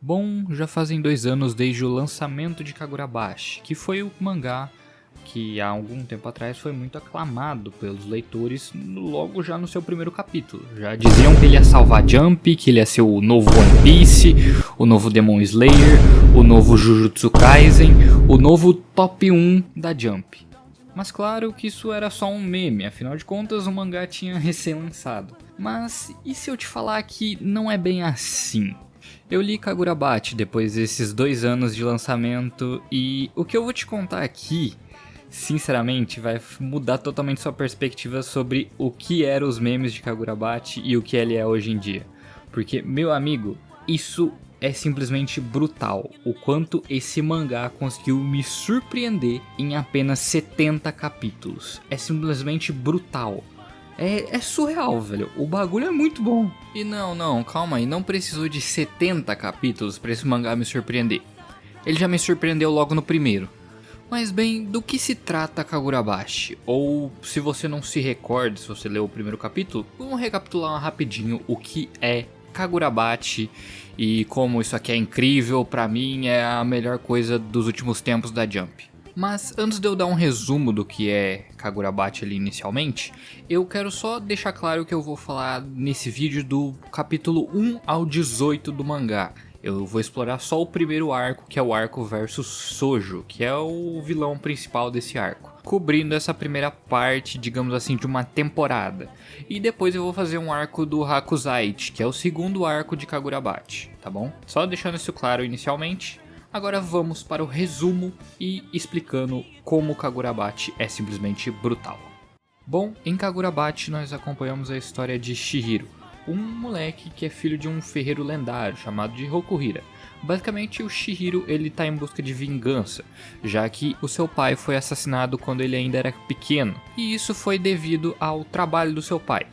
Bom, já fazem 2 anos desde o lançamento de Kagurabashi, que foi o mangá que há algum tempo atrás foi muito aclamado pelos leitores logo já no seu primeiro capítulo. Já diziam que ele ia salvar Jump, que ele ia ser o novo One Piece, o novo Demon Slayer, o novo Jujutsu Kaisen, o novo top 1 da Jump. Mas claro que isso era só um meme, afinal de contas o mangá tinha recém-lançado. Mas e se eu te falar que não é bem assim? Eu li Kagurabachi depois desses 2 anos de lançamento e o que eu vou te contar aqui, sinceramente, vai mudar totalmente sua perspectiva sobre o que eram os memes de Kagurabachi e o que ele é hoje em dia. Porque, meu amigo, isso é simplesmente brutal. O quanto esse mangá conseguiu me surpreender em apenas 70 capítulos. É simplesmente brutal. É surreal, velho. O bagulho é muito bom. E não, calma aí. Não precisou de 70 capítulos pra esse mangá me surpreender. Ele já me surpreendeu logo no primeiro. Mas bem, do que se trata Kagurabashi? Ou, se você não se recorda, se você leu o primeiro capítulo, vamos recapitular rapidinho o que é Kagurabachi e como isso aqui é incrível, pra mim é a melhor coisa dos últimos tempos da Jump. Mas antes de eu dar um resumo do que é Kagurabachi ali inicialmente, eu quero só deixar claro que eu vou falar nesse vídeo do capítulo 1 ao 18 do mangá. Eu vou explorar só o primeiro arco, que é o arco versus Sojo, que é o vilão principal desse arco, cobrindo essa primeira parte, digamos assim, de uma temporada. E depois eu vou fazer um arco do Hakuzaichi, que é o segundo arco de Kagurabachi, tá bom? Só deixando isso claro inicialmente. Agora vamos para o resumo e explicando como Kagurabachi é simplesmente brutal. Bom, em Kagurabachi nós acompanhamos a história de Chihiro, um moleque que é filho de um ferreiro lendário chamado de Rokuhira. Basicamente o Chihiro ele tá em busca de vingança, já que o seu pai foi assassinado quando ele ainda era pequeno, e isso foi devido ao trabalho do seu pai.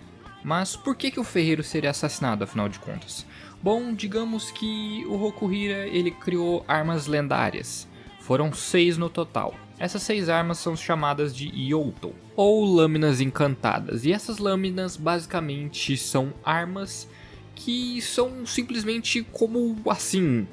Mas por que o ferreiro seria assassinado afinal de contas? Bom, digamos que o Rokuhira ele criou armas lendárias. Foram 6 no total. Essas 6 armas são chamadas de Youto, ou lâminas encantadas. E essas lâminas basicamente são armas que são simplesmente como assim,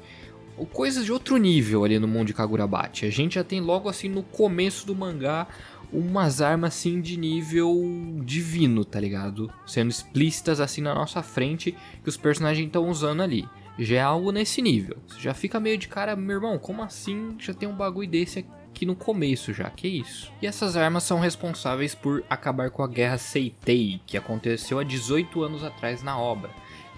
coisas de outro nível ali no mundo de Kagurabachi. A gente já tem logo assim no começo do mangá umas armas assim de nível divino, tá ligado? Sendo explícitas assim na nossa frente que os personagens estão usando ali. Já é algo nesse nível. Você já fica meio de cara, meu irmão, como assim já tem um bagulho desse aqui no começo já? Que isso? E essas armas são responsáveis por acabar com a Guerra Seitei, que aconteceu há 18 anos atrás na obra.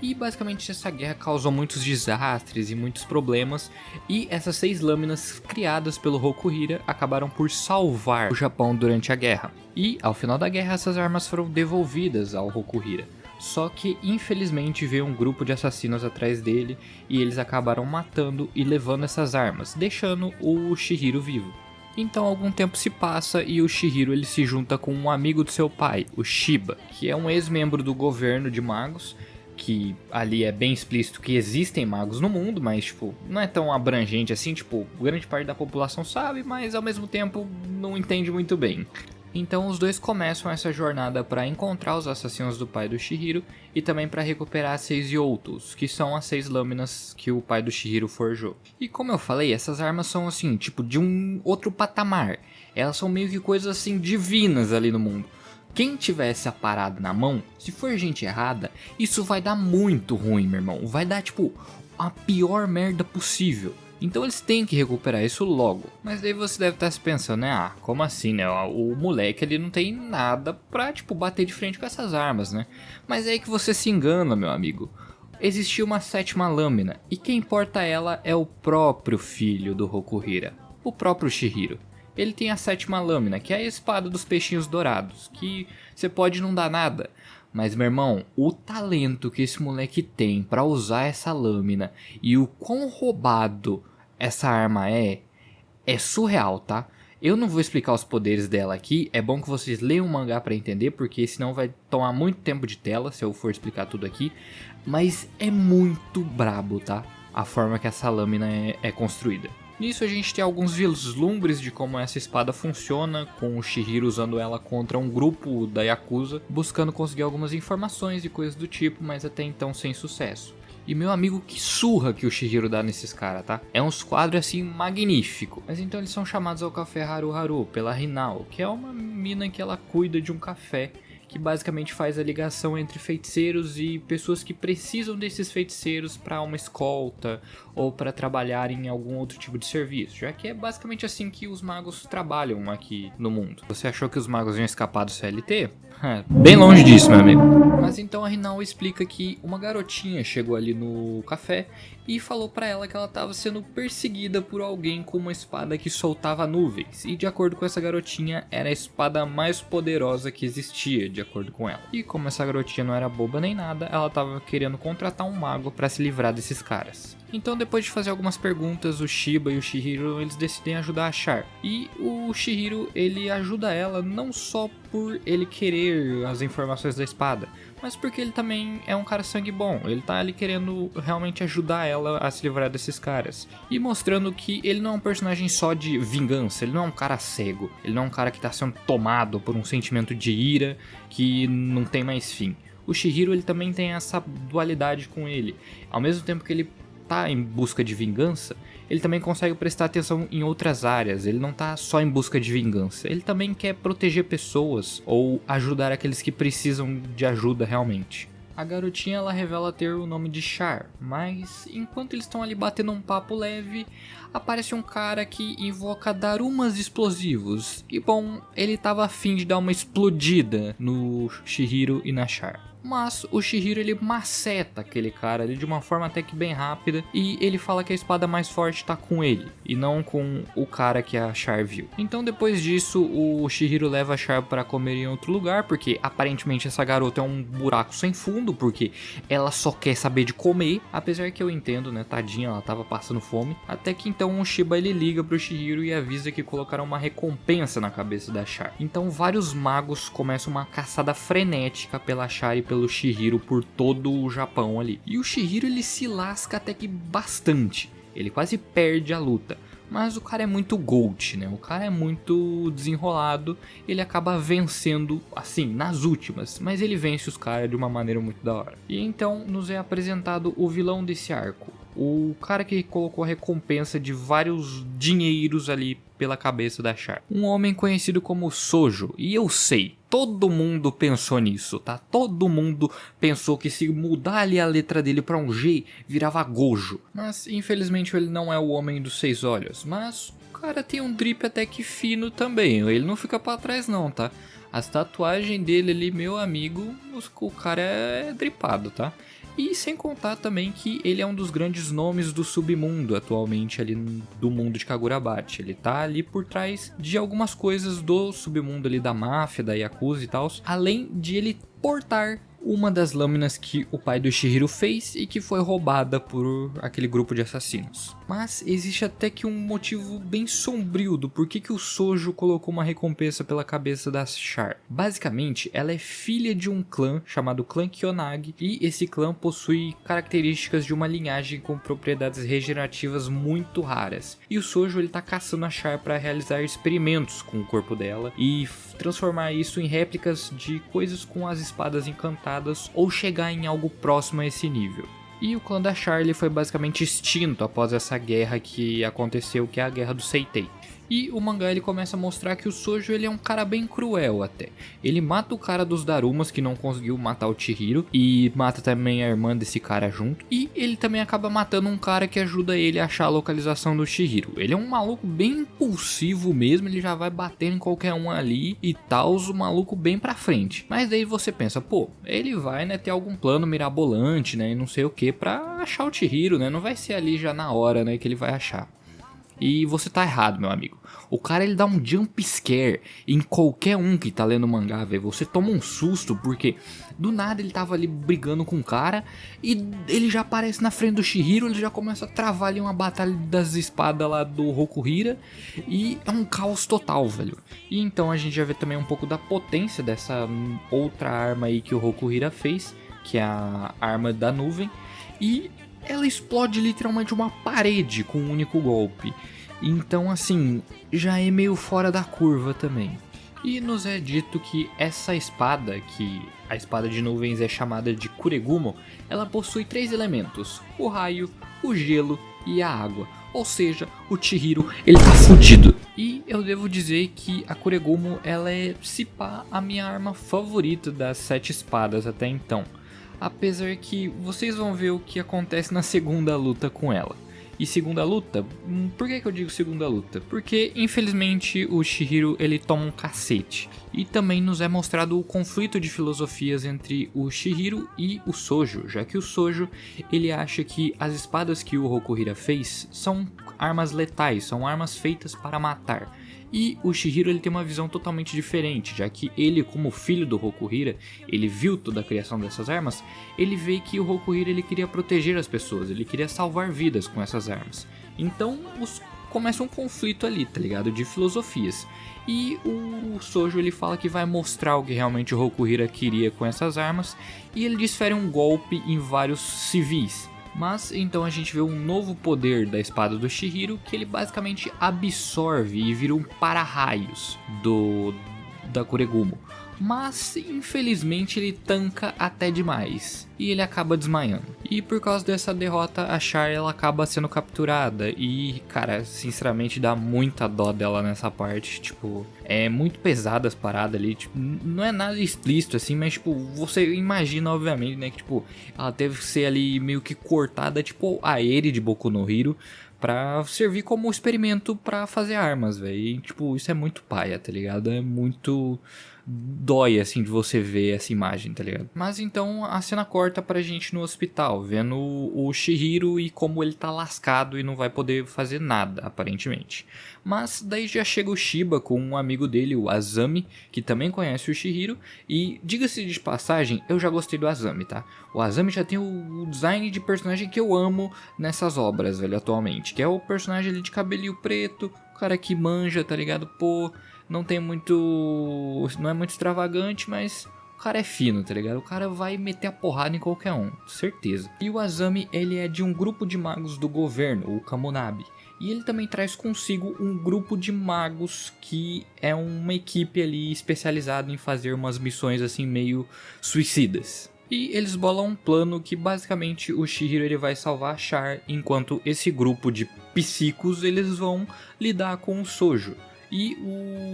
E basicamente essa guerra causou muitos desastres e muitos problemas, e essas 6 lâminas criadas pelo Rokuhira acabaram por salvar o Japão durante a guerra. E ao final da guerra essas armas foram devolvidas ao Rokuhira. Só que infelizmente veio um grupo de assassinos atrás dele e eles acabaram matando e levando essas armas, deixando o Chihiro vivo. Então algum tempo se passa e o Chihiro ele se junta com um amigo do seu pai, o Shiba, que é um ex-membro do governo de magos, que ali é bem explícito que existem magos no mundo, mas tipo, não é tão abrangente assim, tipo, grande parte da população sabe, mas ao mesmo tempo não entende muito bem. Então os dois começam essa jornada para encontrar os assassinos do pai do Chihiro e também para recuperar as 6 Youtos, que são as 6 lâminas que o pai do Chihiro forjou. E como eu falei, essas armas são assim, tipo, de um outro patamar. Elas são meio que coisas assim divinas ali no mundo. Quem tiver essa parada na mão, se for gente errada, isso vai dar muito ruim, meu irmão. Vai dar, tipo, a pior merda possível. Então eles têm que recuperar isso logo. Mas daí você deve estar se pensando, né? Ah, como assim, né? O moleque ali não tem nada pra, tipo, bater de frente com essas armas, né? Mas é aí que você se engana, meu amigo. Existia uma 7ª lâmina, e quem porta ela é o próprio filho do Rokuhira, o próprio Chihiro. Ele tem a 7ª lâmina, que é a espada dos peixinhos dourados, que você pode não dar nada. Mas, meu irmão, o talento que esse moleque tem pra usar essa lâmina e o quão roubado essa arma é surreal, tá? Eu não vou explicar os poderes dela aqui, é bom que vocês leiam o mangá pra entender, porque senão vai tomar muito tempo de tela se eu for explicar tudo aqui. Mas é muito brabo, tá? A forma que essa lâmina é construída. Nisso a gente tem alguns vislumbres de como essa espada funciona, com o Chihiro usando ela contra um grupo da Yakuza, buscando conseguir algumas informações e coisas do tipo, mas até então sem sucesso. E meu amigo, que surra que o Chihiro dá nesses caras, tá? É uns quadros assim magnífico. Mas então eles são chamados ao café Haru Haru pela Hinao, que é uma mina que ela cuida de um café que basicamente faz a ligação entre feiticeiros e pessoas que precisam desses feiticeiros para uma escolta ou para trabalhar em algum outro tipo de serviço, já que é basicamente assim que os magos trabalham aqui no mundo. Você achou que os magos iam escapar do CLT? Bem longe disso, meu amigo. Mas então a Hinao explica que uma garotinha chegou ali no café e falou pra ela que ela estava sendo perseguida por alguém com uma espada que soltava nuvens. E de acordo com essa garotinha, era a espada mais poderosa que existia, de acordo com ela. E como essa garotinha não era boba nem nada, ela estava querendo contratar um mago para se livrar desses caras. Então, depois de fazer algumas perguntas, o Shiba e o Chihiro, eles decidem ajudar a Char. E o Chihiro, ele ajuda ela não só por ele querer as informações da espada, mas porque ele também é um cara sangue bom. Ele tá ali querendo realmente ajudar ela a se livrar desses caras. E mostrando que ele não é um personagem só de vingança, ele não é um cara cego. Ele não é um cara que tá sendo tomado por um sentimento de ira que não tem mais fim. O Chihiro, ele também tem essa dualidade com ele. Ao mesmo tempo que ele tá em busca de vingança, ele também consegue prestar atenção em outras áreas. Ele não tá só em busca de vingança, ele também quer proteger pessoas ou ajudar aqueles que precisam de ajuda realmente. A garotinha, ela revela ter o nome de Char, mas enquanto eles estão ali batendo um papo leve, aparece um cara que invoca darumas explosivos. E bom, ele tava afim de dar uma explodida no Chihiro e na Char. Mas o Chihiro, ele maceta aquele cara ali de uma forma até que bem rápida, e ele fala que a espada mais forte tá com ele e não com o cara que a Char viu. Então depois disso, o Chihiro leva a Char para comer em outro lugar, porque aparentemente essa garota é um buraco sem fundo, porque ela só quer saber de comer, apesar que eu entendo, né, tadinha, ela tava passando fome. Até que então o Shiba, ele liga pro Chihiro e avisa que colocaram uma recompensa na cabeça da Char. Então vários magos começam uma caçada frenética pela Char e pelo Chihiro por todo o Japão ali. E o Chihiro, ele se lasca até que bastante. Ele quase perde a luta. Mas o cara é muito Gold, né? O cara é muito desenrolado. Ele acaba vencendo, assim, nas últimas. Mas ele vence os caras de uma maneira muito da hora. E então nos é apresentado o vilão desse arco. O cara que colocou a recompensa de vários dinheiros ali pela cabeça da Char. Um homem conhecido como Sojo. E eu sei, todo mundo pensou nisso, tá? Todo mundo pensou que se mudar ali a letra dele pra um G, virava Gojo. Mas infelizmente ele não é o homem dos 6 olhos. Mas o cara tem um drip até que fino também. Ele não fica pra trás não, tá? As tatuagens dele ali, meu amigo, o cara é dripado, tá? E sem contar também que ele é um dos grandes nomes do submundo atualmente ali do mundo de Kagurabachi. Ele tá ali por trás de algumas coisas do submundo ali da máfia, da Yakuza e tal. Além de ele portar uma das lâminas que o pai do Chihiro fez e que foi roubada por aquele grupo de assassinos. Mas existe até que um motivo bem sombrio do porquê que o Sojo colocou uma recompensa pela cabeça da Char. Basicamente, ela é filha de um clã chamado Clã Kyonagi, e esse clã possui características de uma linhagem com propriedades regenerativas muito raras. E o Sojo, ele tá caçando a Char para realizar experimentos com o corpo dela e transformar isso em réplicas de coisas com as espadas encantadas ou chegar em algo próximo a esse nível. E o clã da Char foi basicamente extinto após essa guerra que aconteceu, que é a Guerra do Seitei. E o mangá, ele começa a mostrar que o Sojo, ele é um cara bem cruel até. Ele mata o cara dos Darumas que não conseguiu matar o Chihiro, e mata também a irmã desse cara junto. E ele também acaba matando um cara que ajuda ele a achar a localização do Chihiro. Ele é um maluco bem impulsivo mesmo, ele já vai batendo em qualquer um ali e tal, o maluco bem pra frente. Mas daí você pensa, pô, ele vai, né, ter algum plano mirabolante, né, e não sei o que pra achar o Chihiro, né, não vai ser ali já na hora, né, que ele vai achar. E você tá errado, meu amigo. O cara, ele dá um jump scare em qualquer um que tá lendo o mangá, velho. Você toma um susto, porque do nada ele tava ali brigando com o cara e ele já aparece na frente do Chihiro, ele já começa a travar ali uma batalha das espadas lá do Rokuhira, e é um caos total, velho. E então a gente já vê também um pouco da potência dessa outra arma aí que o Rokuhira fez, que é a arma da nuvem, e ela explode literalmente uma parede com um único golpe. Então, assim, já é meio fora da curva também. E nos é dito que essa espada, que a espada de nuvens é chamada de Kuregumo, ela possui 3 elementos: o raio, o gelo e a água. Ou seja, o Chihiro, ele tá fudido. E eu devo dizer que a Kuregumo, ela é, se pá, a minha arma favorita das 7 espadas até então. Apesar que vocês vão ver o que acontece na segunda luta com ela. E segunda luta, por que eu digo segunda luta? Porque infelizmente o Chihiro ele toma um cacete. E também nos é mostrado o conflito de filosofias entre o Chihiro e o Sojo, já que o Sojo ele acha que as espadas que o Rokuhira fez são armas letais, são armas feitas para matar. E o Chihiro ele tem uma visão totalmente diferente, já que ele, como filho do Rokuhira, ele viu toda a criação dessas armas, ele vê que o Rokuhira ele queria proteger as pessoas, ele queria salvar vidas com essas armas. Então começa um conflito ali, tá ligado? De filosofias. E o Sojo ele fala que vai mostrar o que realmente o Rokuhira queria com essas armas, e ele desfere um golpe em vários civis. Mas então a gente vê um novo poder da espada do Chihiro, que ele basicamente absorve e vira um para-raios da Kuregumo. Mas infelizmente ele tanca até demais e ele acaba desmaiando. E por causa dessa derrota a Char ela acaba sendo capturada e cara, sinceramente dá muita dó dela nessa parte, tipo, é muito pesada as paradas ali, tipo, não é nada explícito assim, mas tipo, você imagina obviamente, né, que tipo, ela teve que ser ali meio que cortada, tipo a Eri de Boku no Hero, pra servir como experimento pra fazer armas, velho. E tipo, isso é muito paia, tá ligado? É muito dói, assim, de você ver essa imagem, tá ligado? Mas então a cena corta pra gente no hospital, vendo o Chihiro e como ele tá lascado e não vai poder fazer nada, aparentemente. Mas daí já chega o Shiba com um amigo dele, o Azami, que também conhece o Chihiro. E diga-se de passagem, eu já gostei do Azami, tá? O Azami já tem o design de personagem que eu amo nessas obras, velho, atualmente. Que é o personagem ali de cabelinho preto, o cara que manja, tá ligado? Pô, não tem muito... não é muito extravagante, mas o cara é fino, tá ligado? O cara vai meter a porrada em qualquer um, certeza. E o Azami, ele é de um grupo de magos do governo, o Kamunabi. E ele também traz consigo um grupo de magos que é uma equipe ali especializada em fazer umas missões assim meio suicidas. E eles bolam um plano que basicamente o Chihiro ele vai salvar a Char, enquanto esse grupo de psicos eles vão lidar com o Sojo. E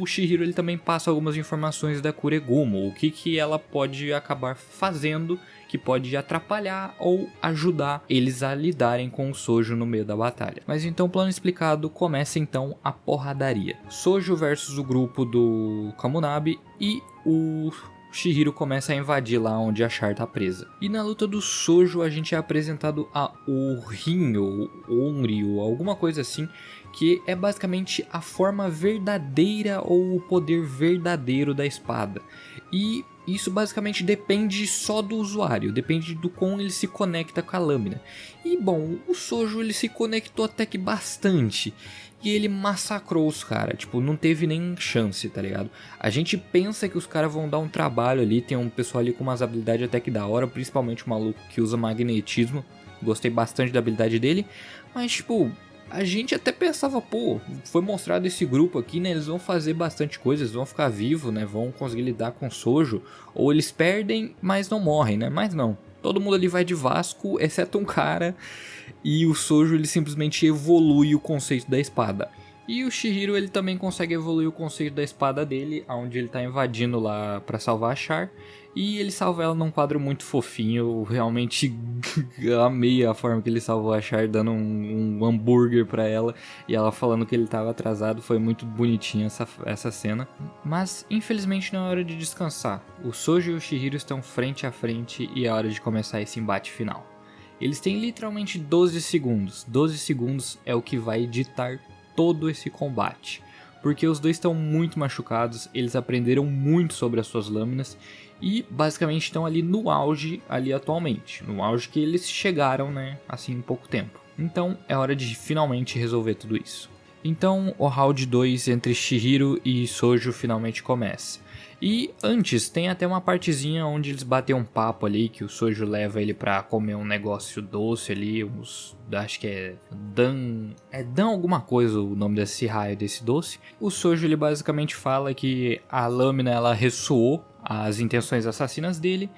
o Chihiro ele também passa algumas informações da Kuregumo, o que ela pode acabar fazendo, que pode atrapalhar ou ajudar eles a lidarem com o Sojo no meio da batalha. Mas então, plano explicado, começa então a porradaria. Sojo versus o grupo do Kamunabi e o Chihiro começa a invadir lá onde a Char tá presa. E na luta do Sojo a gente é apresentado a Orin ou Onryu, alguma coisa assim, que é basicamente a forma verdadeira ou o poder verdadeiro da espada. E isso basicamente depende só do usuário, depende do como ele se conecta com a lâmina. E bom, o Sojo ele se conectou até que bastante. E ele massacrou os caras, tipo, não teve nem chance, tá ligado? A gente pensa que os caras vão dar um trabalho ali, tem um pessoal ali com umas habilidades até que da hora, principalmente o maluco que usa magnetismo. Gostei bastante da habilidade dele, mas tipo, a gente até pensava, pô, foi mostrado esse grupo aqui, né, eles vão fazer bastante coisa, eles vão ficar vivos, né, vão conseguir lidar com o Sojo, ou eles perdem, mas não morrem, né, mas não. Todo mundo ali vai de Vasco, exceto um cara, e o Sojo ele simplesmente evolui o conceito da espada. E o Chihiro ele também consegue evoluir o conceito da espada dele, onde ele tá invadindo lá pra salvar a Char. E ele salva ela num quadro muito fofinho, eu realmente amei a forma que ele salvou a Char, dando um hambúrguer pra ela. E ela falando que ele tava atrasado, foi muito bonitinha essa cena. Mas infelizmente não é hora de descansar, o Sojo e o Chihiro estão frente a frente e é hora de começar esse embate final. Eles têm literalmente 12 segundos, 12 segundos é o que vai ditar todo esse combate. Porque os dois estão muito machucados, eles aprenderam muito sobre as suas lâminas e basicamente estão ali no auge ali atualmente, no auge que eles chegaram, né, assim em pouco tempo. Então é hora de finalmente resolver tudo isso. Então o round 2 entre Chihiro e Sojo finalmente começa. E antes tem até uma partezinha onde eles batem um papo ali, que o Sojo leva ele pra comer um negócio doce ali, acho que é Dan alguma coisa o nome desse raio desse doce. O Sojo ele basicamente fala que a lâmina ela ressoou as intenções assassinas dele,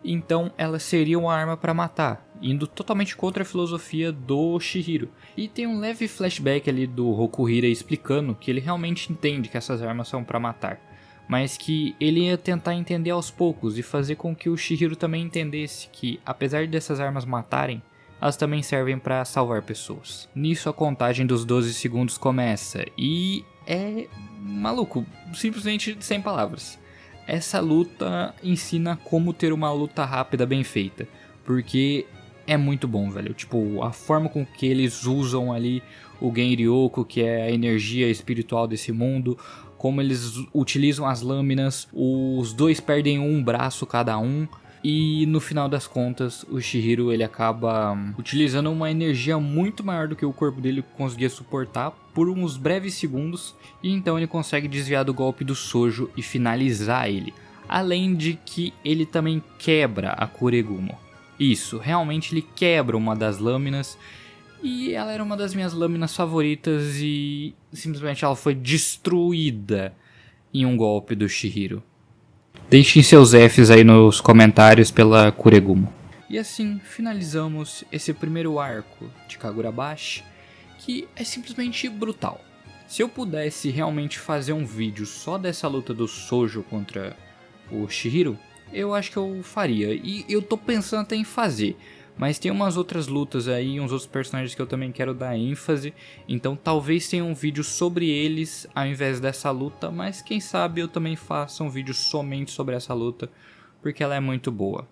então ela seria uma arma para matar, indo totalmente contra a filosofia do Chihiro. E tem um leve flashback ali do Rokuhira explicando que ele realmente entende que essas armas são para matar, mas que ele ia tentar entender aos poucos e fazer com que o Chihiro também entendesse que, apesar dessas armas matarem, elas também servem para salvar pessoas. Nisso a contagem dos 12 segundos começa e é maluco, simplesmente sem palavras. Essa luta ensina como ter uma luta rápida bem feita, porque é muito bom, velho. Tipo, a forma com que eles usam ali o Genryoko, que é a energia espiritual desse mundo, como eles utilizam as lâminas, os dois perdem um braço cada um, e no final das contas o Chihiro ele acaba utilizando uma energia muito maior do que o corpo dele conseguia suportar por uns breves segundos, e então ele consegue desviar do golpe do Sojo e finalizar ele, além de que ele também quebra a Kuregumo. Isso, realmente ele quebra uma das lâminas, e ela era uma das minhas lâminas favoritas e simplesmente ela foi destruída em um golpe do Chihiro. Deixem seus Fs aí nos comentários pela Kuregumo. E assim finalizamos esse primeiro arco de Kagurabashi, que é simplesmente brutal. Se eu pudesse realmente fazer um vídeo só dessa luta do Sojo contra o Chihiro, eu acho que eu faria. E eu tô pensando até em fazer. Mas tem umas outras lutas aí, uns outros personagens que eu também quero dar ênfase. Então talvez tenha um vídeo sobre eles ao invés dessa luta. Mas quem sabe eu também faça um vídeo somente sobre essa luta, porque ela é muito boa.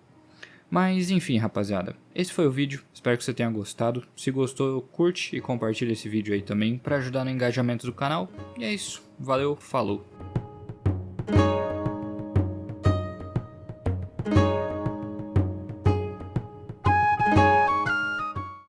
Mas enfim, rapaziada, esse foi o vídeo. Espero que você tenha gostado. Se gostou, curte e compartilha esse vídeo aí também para ajudar no engajamento do canal. E é isso. Valeu, falou!